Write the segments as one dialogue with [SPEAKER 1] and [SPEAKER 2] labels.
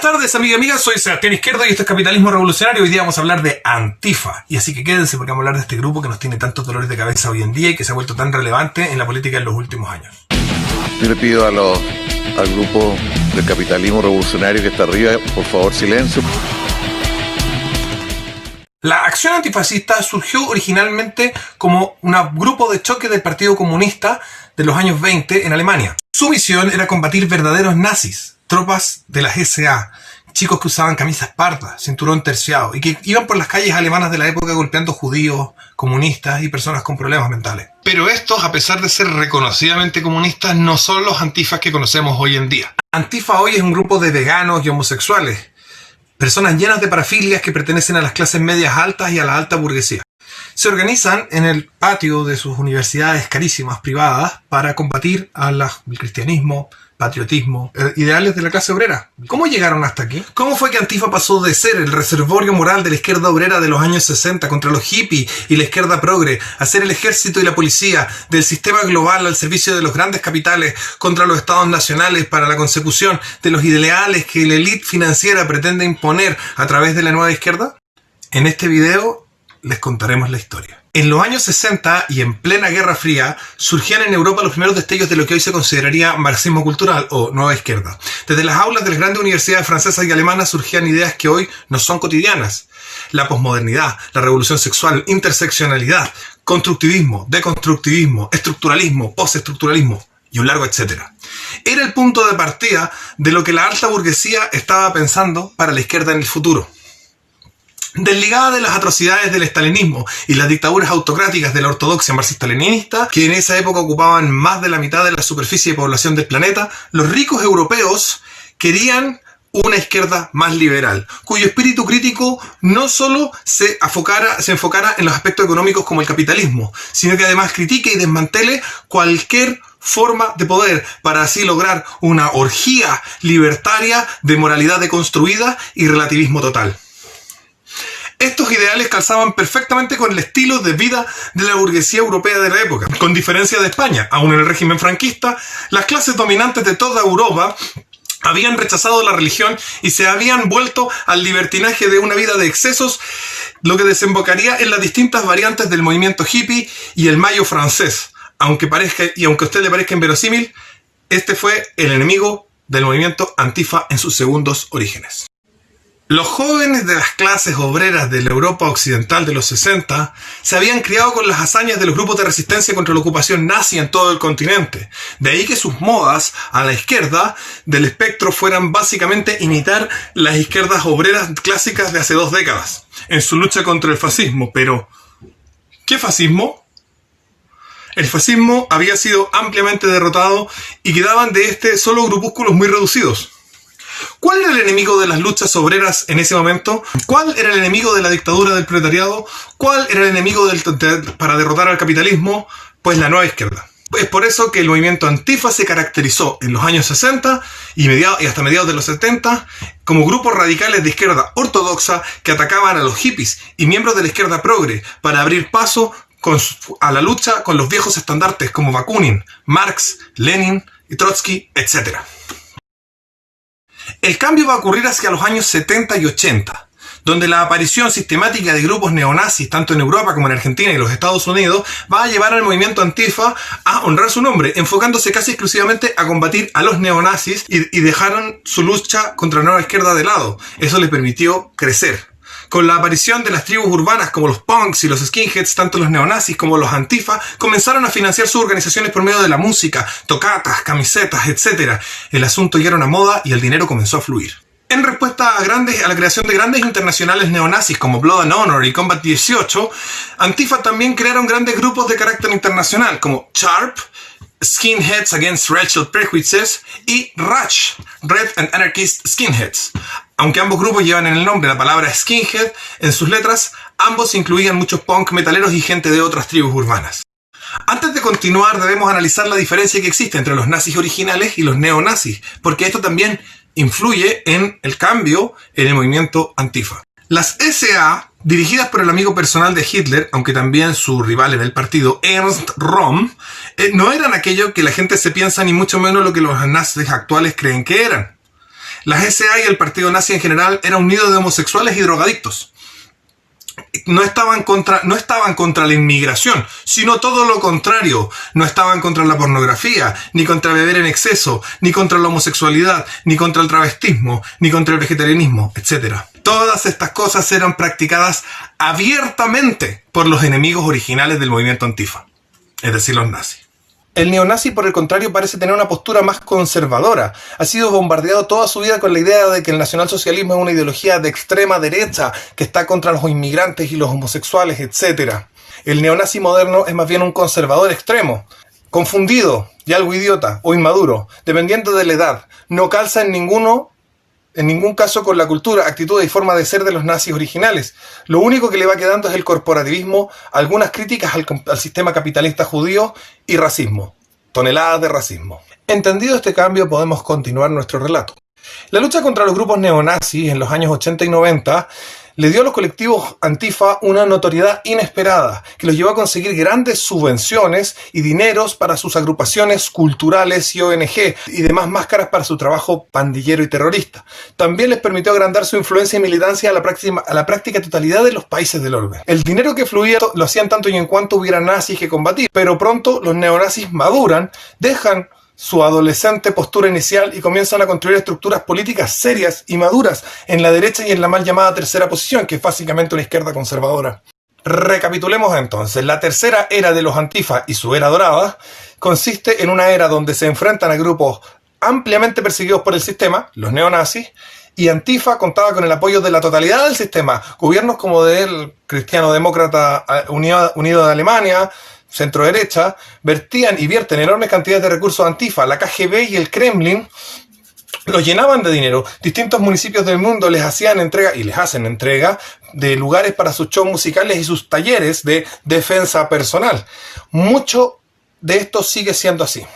[SPEAKER 1] tardes, amiga y amigas, soy Sebastián Izquierdo y esto es Capitalismo Revolucionario. Hoy día vamos a hablar de Antifa. Y así que quédense porque vamos a hablar de este grupo que nos tiene tantos dolores de cabeza hoy en día y que se ha vuelto tan relevante en la política en los últimos años.
[SPEAKER 2] Yo le pido al grupo del Capitalismo Revolucionario que está arriba, por favor, silencio.
[SPEAKER 1] La acción antifascista surgió originalmente como un grupo de choque del Partido Comunista de los años 20 en Alemania. Su misión era combatir verdaderos nazis, tropas de las SA, chicos que usaban camisas pardas, cinturón terciado y que iban por las calles alemanas de la época golpeando judíos, comunistas y personas con problemas mentales. Pero estos, a pesar de ser reconocidamente comunistas, no son los antifas que conocemos hoy en día. Antifa hoy es un grupo de veganos y homosexuales, personas llenas de parafilias que pertenecen a las clases medias altas y a la alta burguesía. Se organizan en el patio de sus universidades carísimas privadas para combatir al cristianismo, patriotismo, ideales de la clase obrera. ¿Cómo llegaron hasta aquí? ¿Cómo fue que Antifa pasó de ser el reservorio moral de la izquierda obrera de los años 60 contra los hippies y la izquierda progre, a ser el ejército y la policía del sistema global al servicio de los grandes capitales contra los estados nacionales para la consecución de los ideales que la élite financiera pretende imponer a través de la nueva izquierda? En este video les contaremos la historia. En los años 60 y en plena Guerra Fría surgían en Europa los primeros destellos de lo que hoy se consideraría marxismo cultural o nueva izquierda. Desde las aulas de las grandes universidades francesas y alemanas surgían ideas que hoy no son cotidianas. La posmodernidad, la revolución sexual, interseccionalidad, constructivismo, deconstructivismo, estructuralismo, postestructuralismo y un largo etcétera. Era el punto de partida de lo que la alta burguesía estaba pensando para la izquierda en el futuro. Desligada de las atrocidades del estalinismo y las dictaduras autocráticas de la ortodoxia marxista-leninista, que en esa época ocupaban más de la mitad de la superficie de población del planeta, los ricos europeos querían una izquierda más liberal, cuyo espíritu crítico no solo se enfocara en los aspectos económicos como el capitalismo, sino que además critique y desmantele cualquier forma de poder para así lograr una orgía libertaria de moralidad deconstruida y relativismo total. Estos ideales calzaban perfectamente con el estilo de vida de la burguesía europea de la época. Con diferencia de España, aún en el régimen franquista, las clases dominantes de toda Europa habían rechazado la religión y se habían vuelto al libertinaje de una vida de excesos, lo que desembocaría en las distintas variantes del movimiento hippie y el mayo francés. Aunque a usted le parezca inverosímil, este fue el enemigo del movimiento Antifa en sus segundos orígenes. Los jóvenes de las clases obreras de la Europa occidental de los 60 se habían criado con las hazañas de los grupos de resistencia contra la ocupación nazi en todo el continente. De ahí que sus modas a la izquierda del espectro fueran básicamente imitar las izquierdas obreras clásicas de hace 2 décadas en su lucha contra el fascismo. Pero, ¿qué fascismo? El fascismo había sido ampliamente derrotado y quedaban de este solo grupúsculos muy reducidos. ¿Cuál era el enemigo de las luchas obreras en ese momento? ¿Cuál era el enemigo de la dictadura del proletariado? ¿Cuál era el enemigo para derrotar al capitalismo? Pues la nueva izquierda. Es por eso que el movimiento Antifa se caracterizó en los años 60 y hasta mediados de los 70 como grupos radicales de izquierda ortodoxa que atacaban a los hippies y miembros de la izquierda progre para abrir paso a la lucha con los viejos estandartes como Bakunin, Marx, Lenin, Trotsky, etc. El cambio va a ocurrir hacia los años 70 y 80, donde la aparición sistemática de grupos neonazis, tanto en Europa como en Argentina y los Estados Unidos, va a llevar al movimiento Antifa a honrar su nombre, enfocándose casi exclusivamente a combatir a los neonazis y dejaron su lucha contra la nueva izquierda de lado. Eso les permitió crecer. Con la aparición de las tribus urbanas como los punks y los skinheads, tanto los neonazis como los antifa comenzaron a financiar sus organizaciones por medio de la música, tocatas, camisetas, etc. El asunto ya era una moda y el dinero comenzó a fluir. En respuesta a la creación de grandes internacionales neonazis como Blood and Honor y Combat 18, Antifa también crearon grandes grupos de carácter internacional como CHARP, Skinheads Against Racial Prejudices y RACH, Red and Anarchist Skinheads. Aunque ambos grupos llevan en el nombre la palabra skinhead en sus letras, ambos incluían muchos punk metaleros y gente de otras tribus urbanas. Antes de continuar, debemos analizar la diferencia que existe entre los nazis originales y los neonazis, porque esto también influye en el cambio en el movimiento Antifa. Las SA, dirigidas por el amigo personal de Hitler, aunque también su rival en el partido, Ernst Röhm, no eran aquello que la gente se piensa ni mucho menos lo que los nazis actuales creen que eran. Las SA y el partido nazi en general era un nido de homosexuales y drogadictos. No estaban contra la inmigración, sino todo lo contrario. No estaban contra la pornografía, ni contra beber en exceso, ni contra la homosexualidad, ni contra el travestismo, ni contra el vegetarianismo, etc. Todas estas cosas eran practicadas abiertamente por los enemigos originales del movimiento Antifa, es decir, los nazis. El neonazi, por el contrario, parece tener una postura más conservadora. Ha sido bombardeado toda su vida con la idea de que el nacionalsocialismo es una ideología de extrema derecha que está contra los inmigrantes y los homosexuales, etc. El neonazi moderno es más bien un conservador extremo, confundido y algo idiota o inmaduro, dependiendo de la edad. No calza en ningún caso con la cultura, actitud y forma de ser de los nazis originales. Lo único que le va quedando es el corporativismo, algunas críticas al sistema capitalista judío y racismo. Toneladas de racismo. Entendido este cambio, podemos continuar nuestro relato. La lucha contra los grupos neonazis en los años 80 y 90 le dio a los colectivos Antifa una notoriedad inesperada, que los llevó a conseguir grandes subvenciones y dineros para sus agrupaciones culturales y ONG, y demás máscaras para su trabajo pandillero y terrorista. También les permitió agrandar su influencia y militancia a la práctica totalidad de los países del orbe. El dinero que fluía lo hacían tanto y en cuanto hubiera nazis que combatir, pero pronto los neonazis maduran, dejan su adolescente postura inicial y comienzan a construir estructuras políticas serias y maduras en la derecha y en la mal llamada tercera posición, que es básicamente una izquierda conservadora. Recapitulemos entonces. La tercera era de los Antifa y su era dorada consiste en una era donde se enfrentan a grupos ampliamente perseguidos por el sistema, los neonazis, y Antifa contaba con el apoyo de la totalidad del sistema. Gobiernos como del cristiano-demócrata unido de Alemania, centro derecha, vertían y vierten enormes cantidades de recursos a Antifa. La KGB y el Kremlin los llenaban de dinero. Distintos municipios del mundo les hacían entrega, y les hacen entrega, de lugares para sus shows musicales y sus talleres de defensa personal. Mucho de esto sigue siendo así.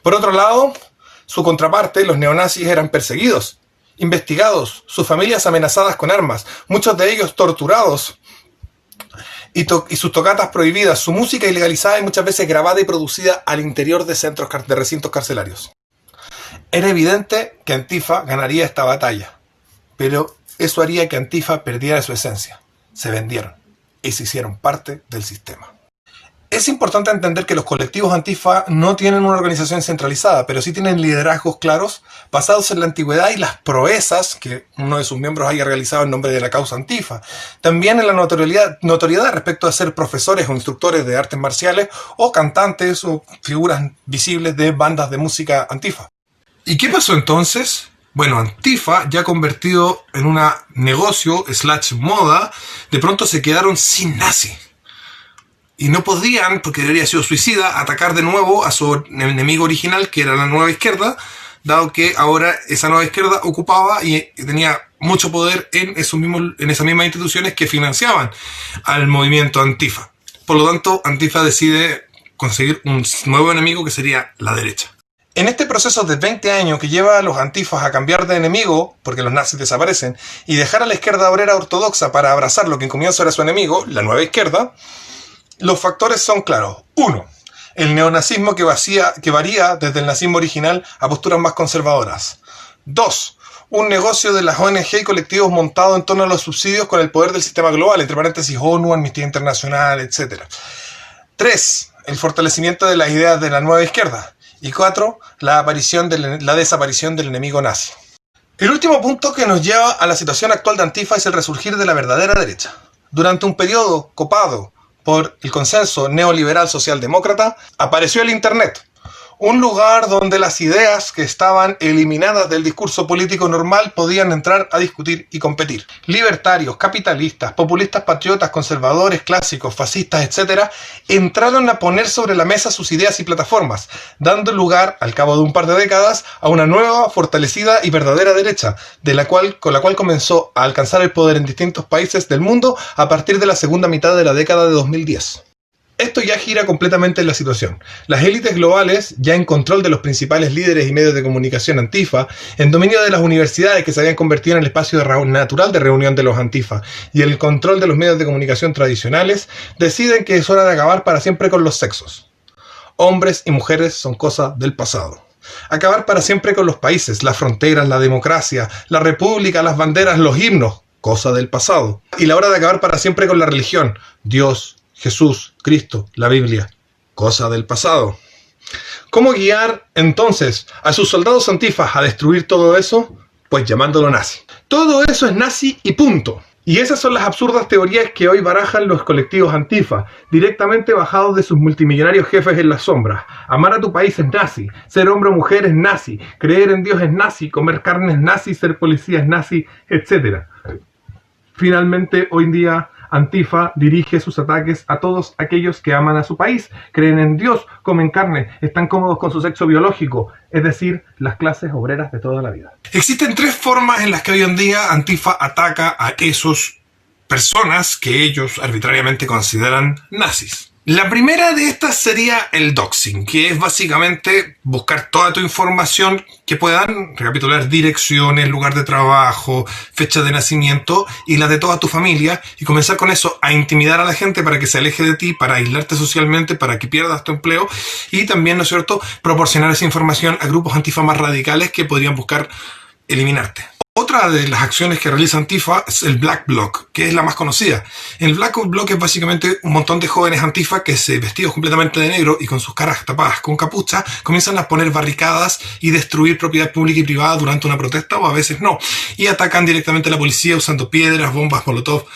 [SPEAKER 1] Por otro lado, su contraparte, los neonazis, eran perseguidos, investigados, sus familias amenazadas con armas, muchos de ellos torturados, y sus tocatas prohibidas, su música ilegalizada y muchas veces grabada y producida al interior de recintos carcelarios. Era evidente que Antifa ganaría esta batalla, pero eso haría que Antifa perdiera su esencia. Se vendieron y se hicieron parte del sistema. Es importante entender que los colectivos Antifa no tienen una organización centralizada, pero sí tienen liderazgos claros basados en la antigüedad y las proezas que uno de sus miembros haya realizado en nombre de la causa Antifa. También en la notoriedad respecto a ser profesores o instructores de artes marciales o cantantes o figuras visibles de bandas de música Antifa. ¿Y qué pasó entonces? Bueno, Antifa, ya convertido en un negocio / moda, de pronto se quedaron sin nazi. Y no podían, porque habría sido suicida, atacar de nuevo a su enemigo original, que era la nueva izquierda, dado que ahora esa nueva izquierda ocupaba y tenía mucho poder en esas mismas instituciones que financiaban al movimiento Antifa. Por lo tanto, Antifa decide conseguir un nuevo enemigo que sería la derecha. En este proceso de 20 años que lleva a los Antifas a cambiar de enemigo, porque los nazis desaparecen, y dejar a la izquierda obrera ortodoxa para abrazar lo que en comienzo era su enemigo, la nueva izquierda, los factores son claros. 1. El neonazismo que varía desde el nazismo original a posturas más conservadoras. 2. Un negocio de las ONG y colectivos montado en torno a los subsidios con el poder del sistema global, entre paréntesis ONU, Amnistía Internacional, etc. 3. El fortalecimiento de las ideas de la nueva izquierda. Y 4. La desaparición del enemigo nazi. El último punto que nos lleva a la situación actual de Antifa es el resurgir de la verdadera derecha. Durante un periodo copado por el consenso neoliberal socialdemócrata, apareció el Internet, un lugar donde las ideas que estaban eliminadas del discurso político normal podían entrar a discutir y competir. Libertarios, capitalistas, populistas patriotas, conservadores, clásicos, fascistas, etc., entraron a poner sobre la mesa sus ideas y plataformas, dando lugar, al cabo de un par de décadas, a una nueva, fortalecida y verdadera derecha, con la cual comenzó a alcanzar el poder en distintos países del mundo a partir de la segunda mitad de la década de 2010. Esto ya gira completamente la situación. Las élites globales, ya en control de los principales líderes y medios de comunicación Antifa, en dominio de las universidades que se habían convertido en el espacio natural de reunión de los Antifa, y el control de los medios de comunicación tradicionales, deciden que es hora de acabar para siempre con los sexos. Hombres y mujeres son cosa del pasado. Acabar para siempre con los países, las fronteras, la democracia, la república, las banderas, los himnos, cosa del pasado. Y la hora de acabar para siempre con la religión, Dios, Jesús, Cristo, la Biblia, cosa del pasado. ¿Cómo guiar entonces a sus soldados antifas a destruir todo eso? Pues llamándolo nazi. Todo eso es nazi y punto. Y esas son las absurdas teorías que hoy barajan los colectivos antifa, directamente bajados de sus multimillonarios jefes en las sombras. Amar a tu país es nazi, ser hombre o mujer es nazi, creer en Dios es nazi, comer carne es nazi, ser policía es nazi, etc. Finalmente, hoy en día, Antifa dirige sus ataques a todos aquellos que aman a su país, creen en Dios, comen carne, están cómodos con su sexo biológico, es decir, las clases obreras de toda la vida. Existen tres formas en las que hoy en día Antifa ataca a esos personas que ellos arbitrariamente consideran nazis. La primera de estas sería el doxing, que es básicamente buscar toda tu información que puedan, recapitular direcciones, lugar de trabajo, fecha de nacimiento y la de toda tu familia, y comenzar con eso a intimidar a la gente para que se aleje de ti, para aislarte socialmente, para que pierdas tu empleo y también, ¿no es cierto?, proporcionar esa información a grupos antifa más radicales que podrían buscar eliminarte. Otra de las acciones que realiza Antifa es el Black Bloc, que es la más conocida. El Black Bloc es básicamente un montón de jóvenes Antifa que, vestidos completamente de negro y con sus caras tapadas con capucha, comienzan a poner barricadas y destruir propiedad pública y privada durante una protesta, o a veces no. Y atacan directamente a la policía usando piedras, bombas, molotov,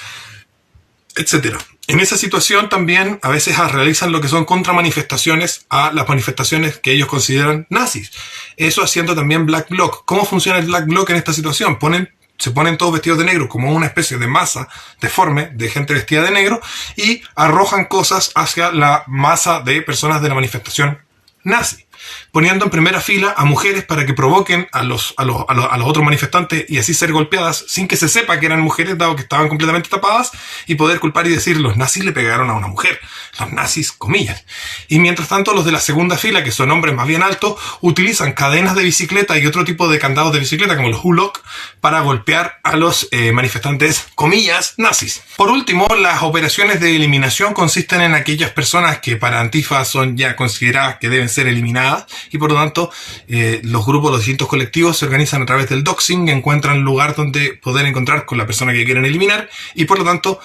[SPEAKER 1] etc. En esa situación también a veces realizan lo que son contramanifestaciones a las manifestaciones que ellos consideran nazis. Eso haciendo también Black Bloc. ¿Cómo funciona el Black Bloc en esta situación? Se ponen todos vestidos de negro como una especie de masa deforme de gente vestida de negro y arrojan cosas hacia la masa de personas de la manifestación nazi, poniendo en primera fila a mujeres para que provoquen a los otros manifestantes y así ser golpeadas sin que se sepa que eran mujeres, dado que estaban completamente tapadas, y poder culpar y decir los nazis le pegaron a una mujer, los nazis, comillas. Y mientras tanto los de la segunda fila, que son hombres más bien altos, utilizan cadenas de bicicleta y otro tipo de candados de bicicleta como los Hulock para golpear a los manifestantes, comillas, nazis. Por último, las operaciones de eliminación consisten en aquellas personas que para Antifa son ya consideradas que deben ser eliminadas, y por lo tanto los grupos, los distintos colectivos se organizan a través del doxing, encuentran un lugar donde poder encontrar con la persona que quieren eliminar y por lo tanto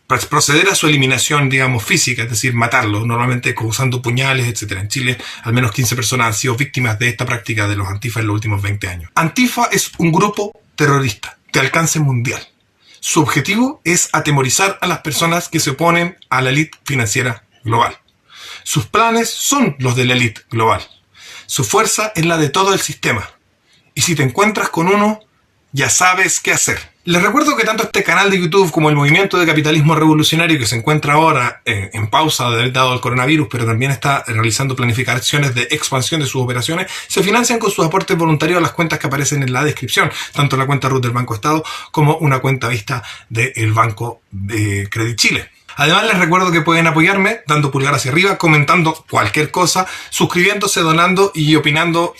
[SPEAKER 1] proceder a su eliminación, digamos, física, es decir, matarlo, normalmente usando puñales, etc. En Chile, al menos 15 personas han sido víctimas de esta práctica de los Antifa en los últimos 20 años. Antifa es un grupo terrorista de alcance mundial. Su objetivo es atemorizar a las personas que se oponen a la élite financiera global. Sus planes son los de la élite global. Su fuerza es la de todo el sistema. Y si te encuentras con uno, ya sabes qué hacer. Les recuerdo que tanto este canal de YouTube como el movimiento de capitalismo revolucionario, que se encuentra ahora en pausa dado al coronavirus, pero también está realizando planificaciones de expansión de sus operaciones, se financian con sus aportes voluntarios a las cuentas que aparecen en la descripción, tanto la cuenta RUT del Banco Estado como una cuenta vista del Banco de Credit Chile. Además les recuerdo que pueden apoyarme dando pulgar hacia arriba, comentando cualquier cosa, suscribiéndose, donando y opinando,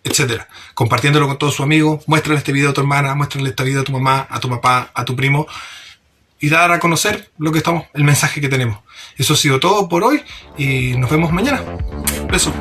[SPEAKER 1] etcétera. Compartiéndolo con todos sus amigos, muéstrale este video a tu hermana, muéstrale este video a tu mamá, a tu papá, a tu primo y dar a conocer el mensaje que tenemos. Eso ha sido todo por hoy y nos vemos mañana. Besos.